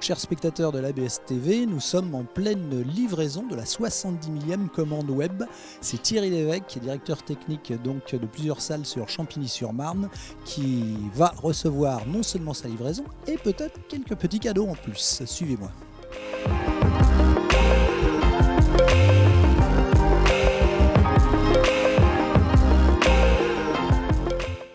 chers spectateurs de l'ABS TV, nous sommes en pleine livraison de la 70 millième commande web. C'est Thierry Lévesque, qui est directeur technique donc, de plusieurs salles sur Champigny-sur-Marne, qui va recevoir non seulement sa livraison, et peut-être quelques petits cadeaux en plus. Suivez-moi.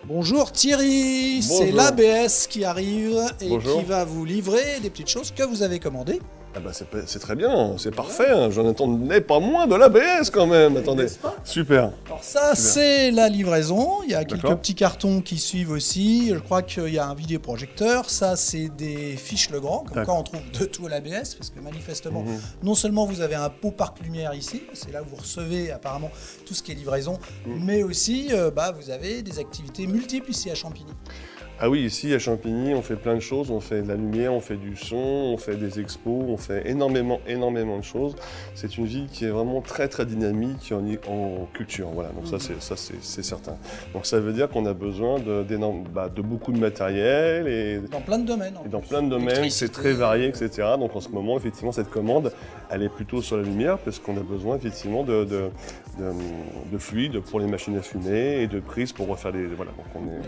Bonjour Thierry, c'est l'ABS qui arrive et qui va vous livrer des petites choses que vous avez commandées. Ah bah c'est très bien, c'est parfait, hein. J'en attendais pas moins de l'ABS quand même, attendez. Super. Alors ça c'est la livraison, il y a quelques petits cartons qui suivent aussi, je crois qu'il y a un vidéoprojecteur, ça c'est des fiches Legrand, comme quoi on trouve de tout à l'ABS, parce que manifestement, non seulement vous avez un pot parc lumière ici, c'est là où vous recevez apparemment tout ce qui est livraison, mais aussi vous avez des activités multiples ici à Champigny. Ah oui, ici à Champigny, on fait plein de choses, on fait de la lumière, on fait du son, on fait des expos, on fait énormément de choses. C'est une ville qui est vraiment très dynamique en culture, voilà, donc ça c'est certain. Donc ça veut dire qu'on a besoin de beaucoup de matériel et dans plein de domaines. Dans plein de domaines, c'est très varié, etc. Donc en ce moment, effectivement, cette commande, elle est plutôt sur la lumière, parce qu'on a besoin effectivement de fluides pour les machines à fumer et de prises pour refaire des... Voilà, donc on est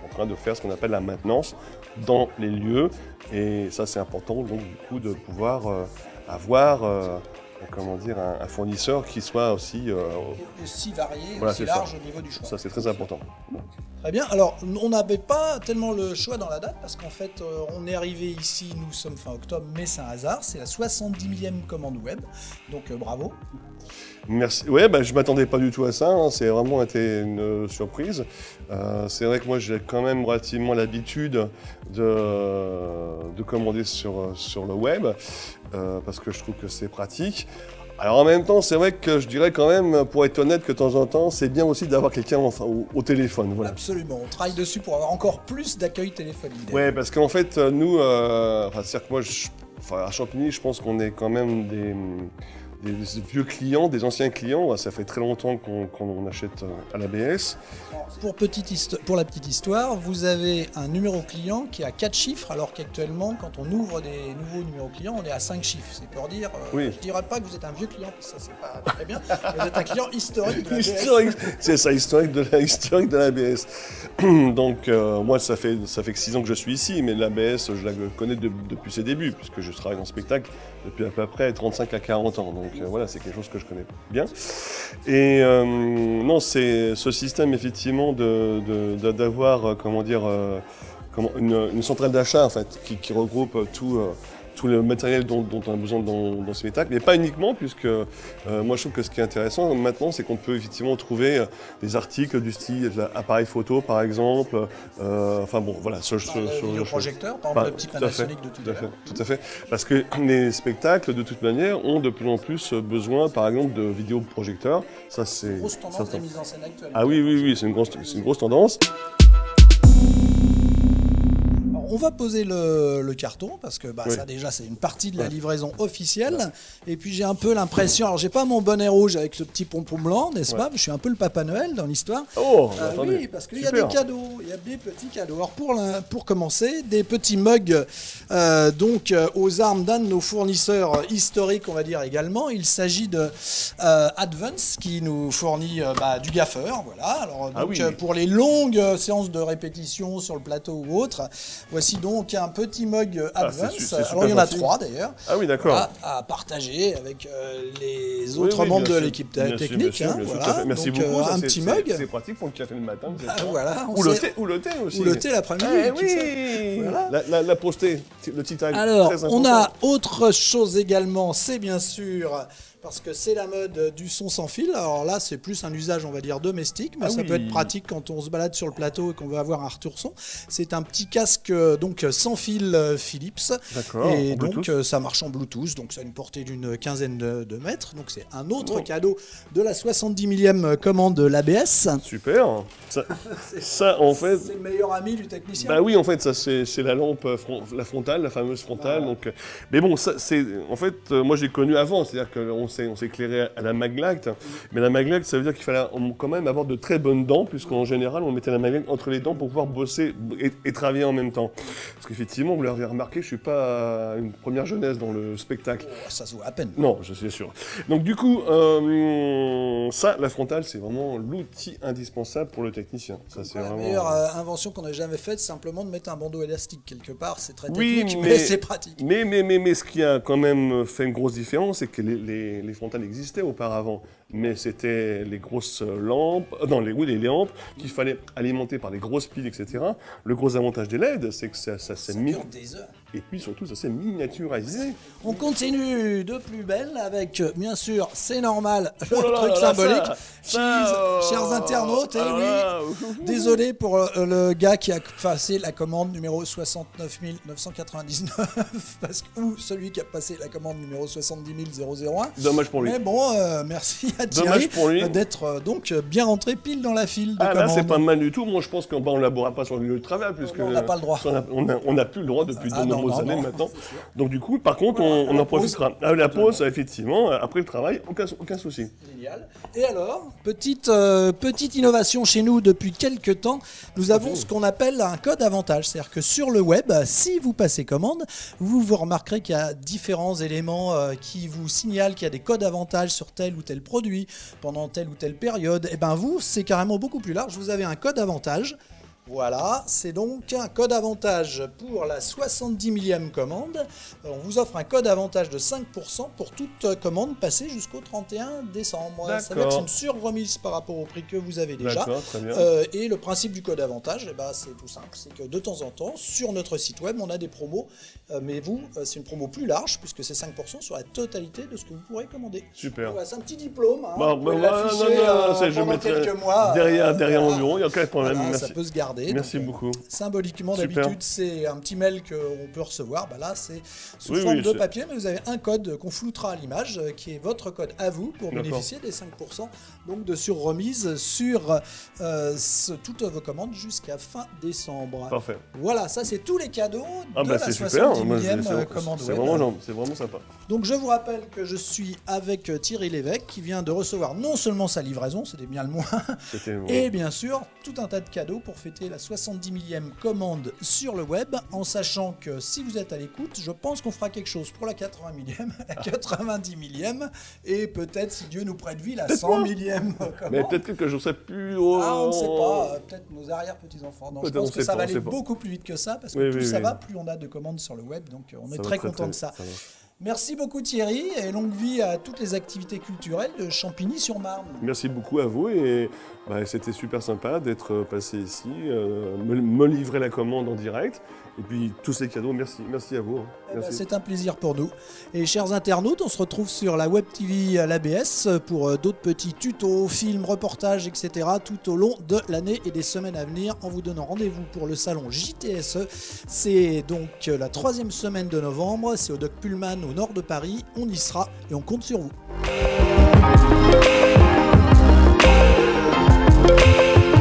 en train de faire ce qu'on appelle la maintenance dans les lieux, et ça c'est important donc du coup de pouvoir avoir un fournisseur qui soit aussi varié, voilà, aussi large au niveau du choix. Ça c'est très important. Très bien, alors on n'avait pas tellement le choix dans la date parce qu'en fait on est arrivé ici, nous sommes fin octobre, mais c'est un hasard, c'est la 70 millième commande web, donc bravo. Merci. Ouais, je m'attendais pas du tout à ça, hein. C'est vraiment été une surprise. C'est vrai que moi j'ai quand même relativement l'habitude de commander sur le web, parce que je trouve que c'est pratique. Alors en même temps, c'est vrai que je dirais quand même, pour être honnête, que de temps en temps, c'est bien aussi d'avoir quelqu'un au téléphone. Voilà. Absolument, on travaille dessus pour avoir encore plus d'accueil téléphonique. Ouais, parce qu'en fait, nous, c'est-à-dire que moi, à Champigny, je pense qu'on est quand même des vieux clients, des anciens clients. Ça fait très longtemps qu'on achète à l'ABS. Pour la petite histoire, vous avez un numéro client qui a 4 chiffres, alors qu'actuellement, quand on ouvre des nouveaux numéros clients, on est à 5 chiffres. C'est pour dire, je ne dirais pas que vous êtes un vieux client, parce que ça c'est pas très bien, vous êtes un client historique de l'ABS. C'est ça, historique de l'ABS. Donc moi, ça fait que 6 ans que je suis ici, mais l'ABS, je la connais depuis ses débuts, puisque je travaille dans le spectacle depuis à peu près 35 à 40 ans. Donc voilà, c'est quelque chose que je connais bien. Et non, c'est ce système effectivement d'avoir une centrale d'achat en fait qui regroupe tout le matériel dont on a besoin dans ce spectacle, mais pas uniquement, puisque moi je trouve que ce qui est intéressant maintenant, c'est qu'on peut effectivement trouver des articles du style appareil photo par exemple, vidéoprojecteur, par exemple le petit Panasonic de tout à l'heure. Tout à fait, parce que les spectacles de toute manière ont de plus en plus besoin par exemple de vidéoprojecteurs. Ça c'est une grosse tendance des mises en scène actuelles. Ah oui, c'est une grosse tendance. On va poser le carton parce que ça déjà c'est une partie de la livraison officielle, et puis j'ai un peu l'impression, alors j'ai pas mon bonnet rouge avec ce petit pompon blanc, n'est-ce pas, je suis un peu le Papa Noël dans l'histoire. Oui, parce qu'il y a des cadeaux, il y a des petits cadeaux. Alors pour commencer, des petits mugs aux armes d'un de nos fournisseurs historiques, on va dire également. Il s'agit de Advance qui nous fournit du gaffeur, voilà. Alors pour les longues séances de répétition sur le plateau ou autre. Voici donc un petit mug Advance. Alors il y en a 3 d'ailleurs. Ah oui, d'accord. À partager avec les autres membres de l'équipe technique. Voilà. Merci donc, beaucoup. Un petit mug. C'est pratique pour le café le matin. Ou le thé aussi. Ou le thé l'après-midi. Voilà. La poster, le petit tag. Alors, on a autre chose également, c'est bien sûr... Parce que c'est la mode du son sans fil. Alors là, c'est plus un usage, on va dire, domestique, mais ça peut être pratique quand on se balade sur le plateau et qu'on veut avoir un retour son. C'est un petit casque sans fil Philips. D'accord. Et donc, ça marche en Bluetooth. Donc, ça a une portée d'une quinzaine de mètres. Donc, c'est un autre cadeau de la 70 millième commande de l'ABS. Super. Ça, en fait... C'est le meilleur ami du technicien. Bah oui, en fait, ça, c'est la lampe, la frontale. la fameuse frontale. Donc, mais bon, ça, en fait, moi j'ai connu avant, c'est-à-dire qu'on s'est éclairé à la Maglite, mais la Maglite, ça veut dire qu'il fallait quand même avoir de très bonnes dents, puisqu'en général, on mettait la Maglite entre les dents pour pouvoir bosser et travailler en même temps. Parce qu'effectivement, vous l'avez remarqué, je ne suis pas une première jeunesse dans le spectacle. Oh, ça se voit à peine. Non, je suis sûr. Donc du coup, ça, la frontale, c'est vraiment l'outil indispensable pour le technicien. Ça, c'est La vraiment... meilleure invention qu'on ait jamais faite, c'est simplement de mettre un bandeau élastique quelque part. C'est très Oui, technique, mais c'est pratique. Mais ce qui a quand même fait une grosse différence, c'est que les frontales existaient auparavant. Mais c'était les grosses lampes, les lampes qu'il fallait alimenter par des grosses piles, etc. Le gros avantage des LED, c'est que ça s'est mis... dure des heures. Et puis surtout, ça s'est miniaturisé. On continue de plus belle avec, bien sûr, c'est normal, le truc symbolique. Chers internautes, désolé pour le gars qui a passé la commande numéro 69 999, ou celui qui a passé la commande numéro 70 001. Dommage pour lui. Mais bon, merci à Thierry d'être donc bien rentré pile dans la file de commande. Là, c'est pas mal du tout. Moi, je pense qu'on ne l'aborera pas sur le lieu de travail, puisque on n'a pas le droit. On n'a plus le droit depuis de nombreuses années maintenant. Donc du coup, par contre, on en profitera. La pause, effectivement, après le travail, aucun souci. Génial. Et alors, petite innovation chez nous depuis quelques temps, nous avons ce qu'on appelle un code avantage. C'est-à-dire que sur le web, si vous passez commande, vous remarquerez qu'il y a différents éléments qui vous signalent qu'il y a des codes avantages sur tel ou tel produit pendant telle ou telle période. Et bien vous, c'est carrément beaucoup plus large. Vous avez un code avantage. Voilà, c'est donc un code avantage pour la 70 millième commande. On vous offre un code avantage de 5% pour toute commande passée jusqu'au 31 décembre. Ça veut dire que c'est une surremise par rapport au prix que vous avez déjà. D'accord, très bien. Et le principe du code avantage, c'est tout simple. C'est que de temps en temps, sur notre site web, on a des promos. Mais vous, c'est une promo plus large puisque c'est 5% sur la totalité de ce que vous pourrez commander. Super. Voilà, c'est un petit diplôme. Je mettrai quelques mois. Derrière mon bureau, il n'y a aucun problème. Voilà, merci. Ça peut se garder. Merci donc, beaucoup. Symboliquement, Super. d'habitude, c'est un petit mail qu'on peut recevoir. Là, c'est sous forme de papier, mais vous avez un code qu'on floutera à l'image, qui est votre code à vous pour bénéficier des 5% donc de surremise sur toutes vos commandes jusqu'à fin décembre. Parfait. Voilà, ça c'est tous les cadeaux de la 70 millième commande web. C'est vraiment sympa. Donc je vous rappelle que je suis avec Thierry Lévesque qui vient de recevoir non seulement sa livraison, c'était bien le moins, et bien sûr tout un tas de cadeaux pour fêter la 70 millième commande sur le web, en sachant que si vous êtes à l'écoute, je pense qu'on fera quelque chose pour la 80 millième, la 90 millième, et peut-être si Dieu nous prête vie, la 100 millième commande. Mais peut-être que je serai plus haut. On ne sait pas, peut-être nos arrière-petits-enfants. Non, je pense que ça va aller beaucoup plus vite que ça, parce que plus ça va, plus on a de commandes sur le web, donc on est très content de ça. Merci beaucoup Thierry et longue vie à toutes les activités culturelles de Champigny-sur-Marne. Merci beaucoup à vous et c'était super sympa d'être passé ici, me livrer la commande en direct et puis tous ces cadeaux, merci à vous. Merci. C'est un plaisir pour nous. Et chers internautes, on se retrouve sur la Web TV à l'ABS pour d'autres petits tutos, films, reportages, etc. tout au long de l'année et des semaines à venir en vous donnant rendez-vous pour le salon JTSE. C'est donc la 3e semaine de novembre, c'est au Doc Pullman au nord de Paris. On y sera et on compte sur vous.